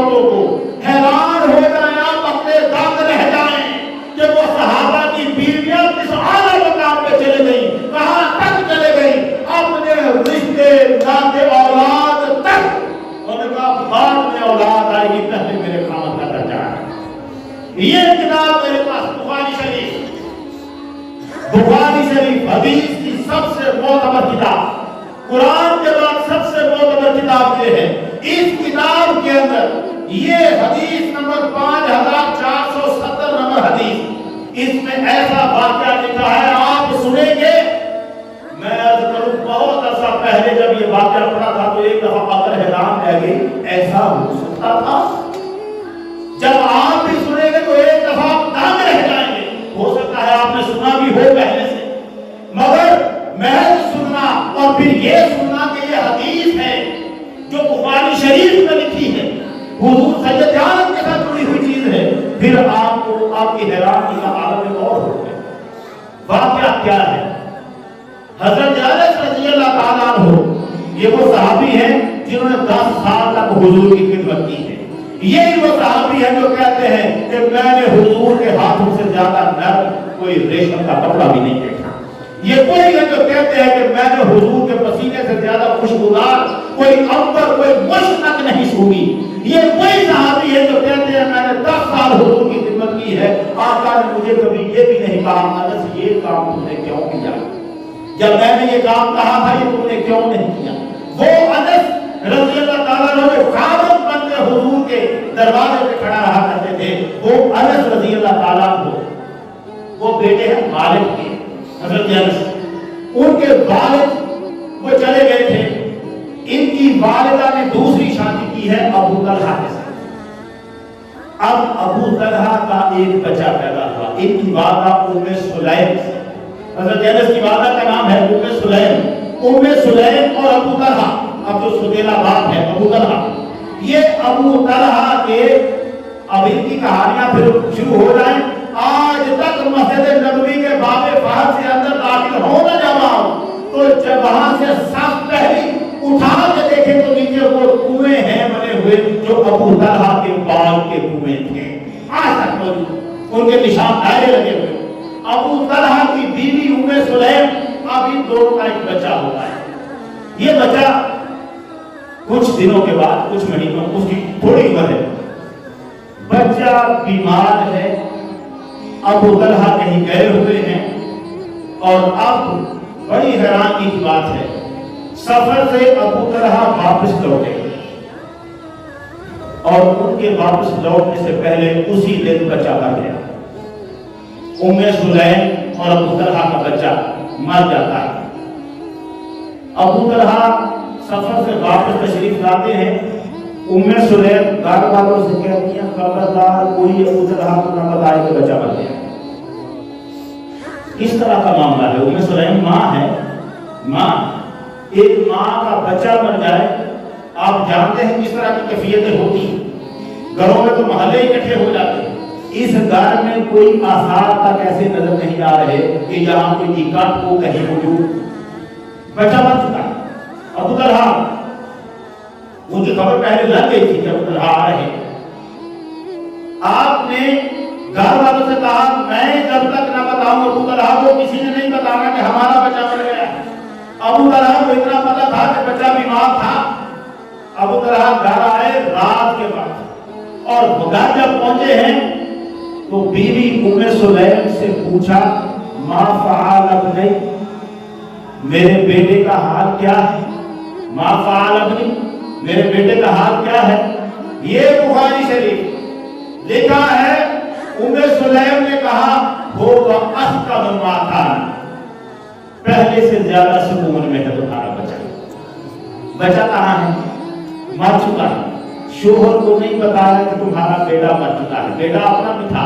عورتوں کو، حیران ہو جائیں آپ، اپنے دانت رہ جائیں کہ وہ صحابہ کی بیویاں کس اعلیٰ مقام پہ چلے گئیں، کہاں تک چلے گئیں، اپنے رشتے ناطے اولاد تک انہوں نے کہا بعد میں اولاد آئے گی، پہلے میرے خامد کا درجہ ہے۔ یہ کتاب میرے پاس بخاری شریف حدیث کی سب سے معتبر کتاب، قرآن کے بعد سب سے معتبر کتاب یہ ہے۔ اس کتاب کے اندر یہ حدیث نمبر 5470 نمبر حدیث، اس میں ایسا واقعہ لکھا ہے آپ سنیں گے۔ میں عرض کروں بہت عرصہ پہلے جب یہ واقعہ پڑھا تھا تو ایک دفعہ اگر حیران رہ گئی ایسا ہو سکتا تھا۔ جب آپ بھی سنیں گے تو ایک دفعہ دانگ رہ جائیں گے، ہو سکتا ہے آپ نے سنا بھی ہو پہلے سے، مگر محض سننا اور پھر یہ سننا کہ یہ حدیث ہے جو بخاری شریف میں لکھی ہے، حضور سید عالم کے ساتھ جڑی ہوئی چیز ہے، پھر آپ کو آپ کی حیرانی کا عالم اور ہو گئے۔ واقعہ کیا ہے؟ حضرت انس رضی اللہ تعالیٰ عنہ یہ وہ صحابی ہیں جنہوں نے 10 سال تک حضور کی خدمت کی ہے۔ یہی وہ صحابی ہیں جو کہتے ہیں کہ میں نے حضور کے ہاتھوں سے زیادہ نرم کوئی ریشم کا کپڑا بھی نہیں دیکھا۔ یہ کوئی ہے جو کہتے ہیں کہ میں نے حضور کے پسینے سے زیادہ خوشبودار کوئی عنبر کوئی مشک نہیں سونگھی۔ یہ کوئی صحابی ہے جو کہتے ہیں میں نے 10 سال حضور کی خدمت کی ہے، آقا نے مجھے کبھی یہ بھی نہیں کہا انس یہ کام تم نے کیوں کیا، جب میں نے یہ کام کہا تھا یہ تم نے کیوں نہیں کیا۔ وہ انس رضی اللہ تعالیٰ عنہ خادم بن کے حضور کے دروازے پہ کھڑا رہا کرتے تھے۔ وہ انس رضی اللہ تعالیٰ عنہ وہ بیٹے ہیں مالک کے، حضرت انس، ان کے والد وہ چلے گئے تھے، ان کی والدہ نے دوسری شادی کی ہے ابو طلحہ کے ساتھ۔ اب ابو طلحہ کا ایک بچہ پیدا ہوا، ان کی والدہ ام سلیم، حضرت انس کی والدہ کا نام ہے ام سلیم۔ ام سلیم اور ابو طلحہ، اب جو سدیلا باپ ہے ابو طلحہ، یہ ابو طلحہ کے اب ان کی کہانیاں پھر شروع ہو جائیں۔ آج تک مسجد نبوی کے باب فہد سے اندر داخل ہو نہ جاؤ تو جب وہاں سے صف پہلی اٹھا کے دیکھیں تو نیچے وہ کنویں ہیں بنے ہوئے جو ابو طلحہ کے بال کے کنویں تھے، آج تک موجود، ان کے نشان دائرے لگے ہوئے۔ ابو طلحہ کی بیوی ام سلیم، اب ان دونوں کا ایک بچہ ہوتا ہے۔ یہ بچہ کچھ دنوں کے بعد، کچھ مہینوں، اس کی تھوڑی عمر ہے، بچہ بیمار ہے، ابو طلحہ کہیں گئے ہوئے ہیں، اور اب بڑی حیرانی کی بات ہے سفر سے ابو طلحہ واپس لوٹے اور ان کے واپس لوٹنے سے پہلے اسی دن بچہ مر گیا۔ ام سلیم اور ابو طلحہ کا بچہ مر جاتا ہے۔ ابو طلحہ سفر سے واپس تشریف لاتے ہیں، ام سلیم گھر والوں سے کہتی ہیں خبردار کوئی ابو طلحہ کو نہ بتائے کہ بچہ مر گیا۔ اس طرح کا معاملہ ہے۔ ام سلیم ماں ہے، ماں، ایک ماں کا بچہ مر جائے، آپ جانتے ہیں کس طرح کی کیفیتیں ہوتی ہیں، گھروں میں تو محلے اکٹھے ہو جاتے ہیں۔ اس گھر میں کوئی آثار تک ایسے نظر نہیں آ رہے کہ یہاں کوئی اکٹھ ہو کہیں موجود، بچہ مر چکا ہے۔ ابو طلحہ ان کی خبر پہلے لگ گئی تھی کہ ابو طلحہ آ رہے ہیں۔ آپ نے گھر والوں سے کہا میں جب تک نہ بتاؤں ابو طلحہ کو کسی نے نہیں بتانا کہ ہمارا بچہ مر گیا ہے۔ ابو طلحہ کو اتنا پتا تھا کہ بچہ بیمار تھا۔ ابو طلحہ گھر آئے رات کے بعد، اور گھر جب پہنچے ہیں تو بیوی ام سلیم سے پوچھا ما فعل ابنی، میرے بیٹے کا حال کیا ہے؟ ما فعل ابنی، میرے بیٹے کا حال کیا ہے؟ یہ بخاری شریف لکھا ہے ام سلیم نے کہا ہوگا اسکن ما کان، پہلے سے زیادہ سکون میں ہے تمہارا بچہ۔ بچہ کہاں ہے؟ مر چکا ہے۔ شوہر کو نہیں بتایا کہ تمہارا بیٹا مر چکا ہے، بیٹا اپنا بھی تھا،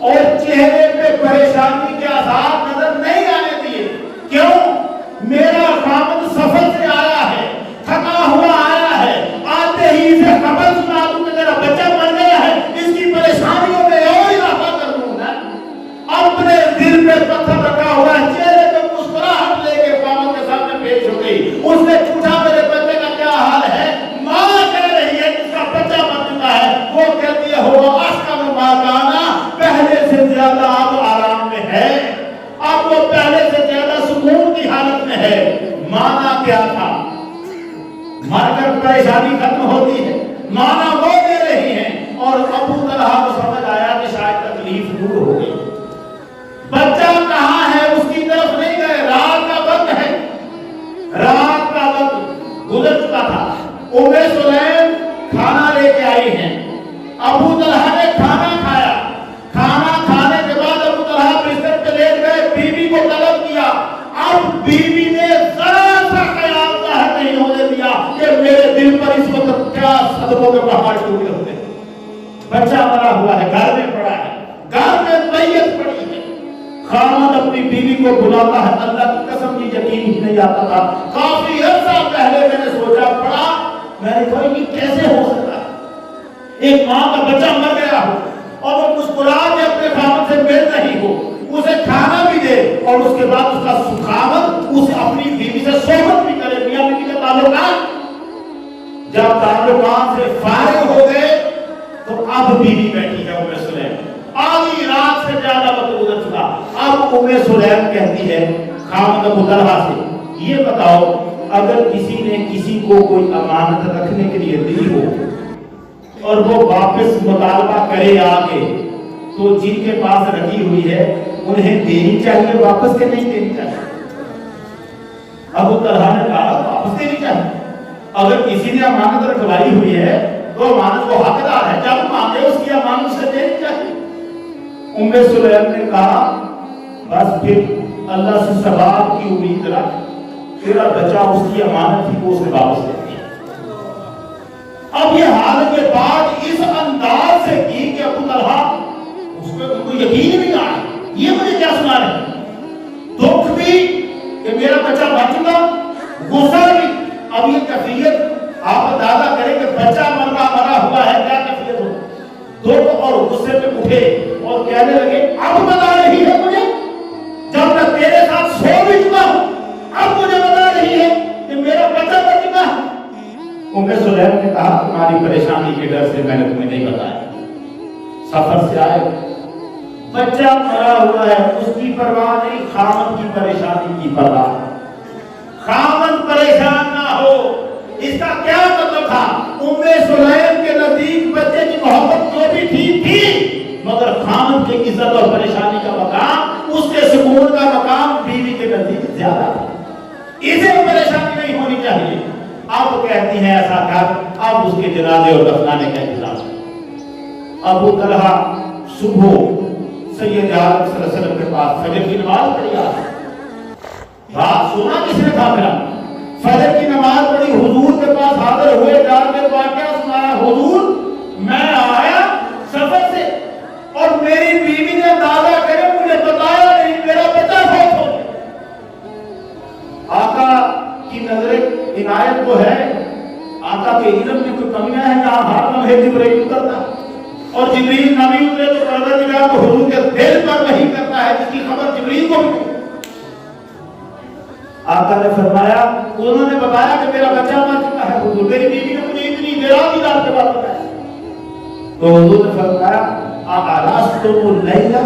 اور چہرے پہ پریشانی کے آثار نظر نہیں آنے دیے۔ کیوں؟ میرا خامد سفر سے آیا ہے، تھکا ہوا آیا ہے، آتے ہی اسے خبر سنا دوں کہ میرا بچہ مر گیا ہے، اس کی پریشانیوں میں اور اضافہ کر دوں گا۔ اپنے دل پہ پتھر رکھا ہوا ہے، چہرے پہ مسکراہٹ لے کے خامد کے سامنے پیش ہو گئی۔ اس نے پوچھا میرے بچے کا کیا حال ہے؟ ماں کہہ رہی ہے جس کا بچہ مر چکا ہے، کی حالت میں ہے. مانا کیا تھا؟ مر کر پریشانی ختم ہوتی ہے، مانا وہ دے رہی ہیں. اور ابو طلحہ کو سمجھ آیا کہ شاید تکلیف دور ہو گئی. بچہ کہاں ہے اس کی طرف نہیں گئے. رات کا وقت ہے، رات کا وقت گزر چکا تھا. ام سلیم کھانا لے کے آئی ہیں. ابو طلحہ نے کھانا کھایا. کھانا کھانے کے بعد ابو طلحہ بستر پہ لیٹ گئے، بیوی کو طلب کیا. اب بیوی نے ذرا سا خیال ظاہر نہیں ہونے دیا کہ میرے دل پر اس وقت کیا صدموں کے پہاڑ ٹوٹے ہوتے ہیں. بچہ مرا ہوا ہے، گھر میں پڑا ہے، گھر میں میت پڑی ہے. خامد اپنی بیوی کو بلاتا ہے. اللہ کی قسم کی یقین ہی نہیں آتا تھا. کافی عرصہ پہلے میں نے سوچا پڑا، میں نے کہا یہ کیسے ہو سکتا ہے؟ ایک ماں کا بچہ مر گیا ہو اور وہ مسکرا کے اپنے خامد سے مل رہی ہو، اسے کھانا بھی دے اور اس کے بعد اس کا خامد اسے اپنی بیوی سے صحبت بھی کرے. میاں بیوی کا تعلقات جب تعلقات سے فارغ ہو گئے تو اب بیوی بیٹھی ہے ام سلیم. آدھی رات سے زیادہ وقت گزر چکا. اب ام سلیم کہتی ہے خامد ابو طلحہ سے، یہ بتاؤ اگر کسی نے کسی کو کوئی امانت رکھنے کے لیے دی ہو اور وہ واپس مطالبہ کرے آگے تو جن کے پاس رکھی ہوئی ہے انہیں دینی چاہیے واپس کے نہیں دینی چاہیے؟ ابو طلحہ نے کہا واپس دینی چاہیے. اگر کسی نے امانت رکھوائی ہوئی ہے تو امانت کو حقدار ہے، جب مانگے اس کی امانت سے دینی چاہیے. ام سلیم نے کہا بس پھر اللہ سے ثواب کی امید رکھ، تیرا بچہ اس کی امانت ہی کو اسے واپس دے دیا. اب یہ حالت کے بعد اس انداز سے کی کہ ابو طلحہ اس پہ ان کو یقین ہی نہیں آ رہا یہ مجھے کیا سنا رہے ہیں. دکھ بھی کہ میرا بچہ مر چکا، غصہ بھی. اب یہ کیفیت آپ اندازہ کریں کہ بچہ مرا ہوا ہے، کیا کیفیت ہو. دکھ اور غصے پہ اٹھے اور کہنے لگے اب بتا رہی ہے مجھے جب میں تیرے ساتھ سو بھی چکا ہوں، اب مجھے بتا رہی ہے کہ میرا بچہ مر چکا ہے. ام سلیم نے کہا تمہاری پریشانی کے ڈر سے میں نے تمہیں نہیں بتایا. سفر سے آئے، بچہ مرا ہوا ہے، اس کی پرواہ نہیں، خامد کی پریشانی کی پرواہ. خامد پریشان نہ ہو، اس کا کیا مطلب تھا؟ ام سلیم کے نزدیک بچے کی محبت جو بھی ٹھیک تھی، مگر خامد کی عزت اور پریشانی کا مقام، اس کے سکون کا مقام بیوی کے نزدیک زیادہ تھا. اسے پریشانی نہیں ہونی چاہیے. اب کہتی ہیں ایسا کر، اب اس کے جنازے اور دفنانے کا انتظام. ابو طلحہ صبح سید عالم صلی اللہ علیہ وسلم کے پاس فجر کی نماز پڑھی. رات سونا کس نے تھا میرا؟ فجر کی نماز پڑھی، حضور کے پاس حاضر ہوئے، جان کے واقعہ سنایا. حضور میں آیا سفر سے اور میری بیوی نے اندازہ کرے مجھے بتایا نہیں، میرا بچہ فوت ہو گیا. آقا کی نظر عنایت کو ہے، آقا کے علم میں کوئی کمیاں ہیں جہاں ہر لمحے جبرائیل اترتا اور جبریل نبی اترے تو پروردگار کو حضور کے دل پر وحی کرتا ہے جس کی خبر جبریل کو بھی. آقا نے فرمایا انہوں نے بتایا کہ میرا بچہ مر چکا ہے. حضور میری بیوی نے مجھے اتنی دیر رات کے بعد بتایا. تو حضور نے فرمایا آراستم اللیلہ،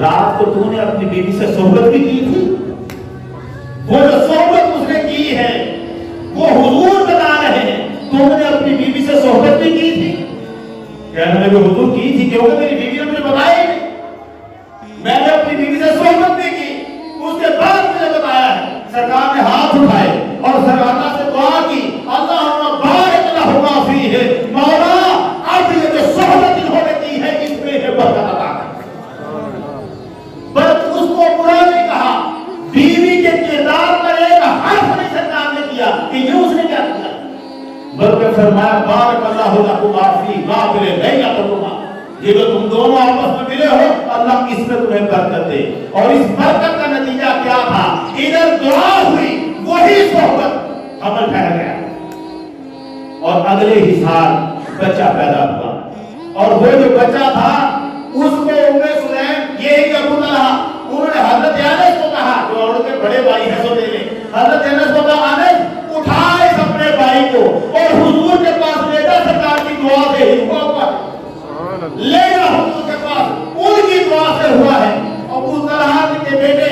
رات کو تو نے اپنی بیوی سے صحبت بھی کی تھی. وہ جو صحبت اس نے کی ہے وہ حضور بتا رہے ہیں تو نے اپنی بیوی سے صحبت بھی کی تھی. کہنے لگے حضور کی تھی کیونکہ میری بیوی نے مجھے بتایا ہی نہیں. میں نے اپنی بیوی سے صحبت بھی کی، اس کے بعد مجھے بتایا ہے. سرکار نے ہاتھ اٹھائے اور سرکار سے دعا کی اللہم بارک لہما فیہ، مولا اب یہ جو صحبت انہوں نے کی ہے اس میں ہے برکت عطا کر. بس اس کو برا نہیں کہا، بیوی کے کردار پر ایک حرف نہیں سرکار نے کیا کہ یہ اس نے کیا کیا، بلکہ فرمایا بارک اللہ لکما فیہ غافر لیلتکما، یہ جو تم دونوں آپس میں ملے ہو اللہ اس میں تمہیں برکت دے. اور اس برکت کا نتیجہ کیا تھا؟ ادھر دعا ہوئی، وہی صحبت حمل پھیل گیا اور اگلے ہی سال بچہ پیدا ہوا. اور وہ جو بچہ تھا اس کو ام سلیم یہی کہ ابو طلحہ انہوں نے حضرت انس کو کہا جو عورت کے بڑے بھائی ہیں سو دے لیں. حضرت انس کو کہا انس اٹھا اس اپنے بھائی کو اور حضور کے پاس لے جا، سرکار کی دعا سے ہی ہوا لے جا حضور کے پاس، ان کی دعا سے ہوا ہے. ابو طلحہ کے بیٹے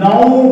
9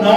9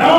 9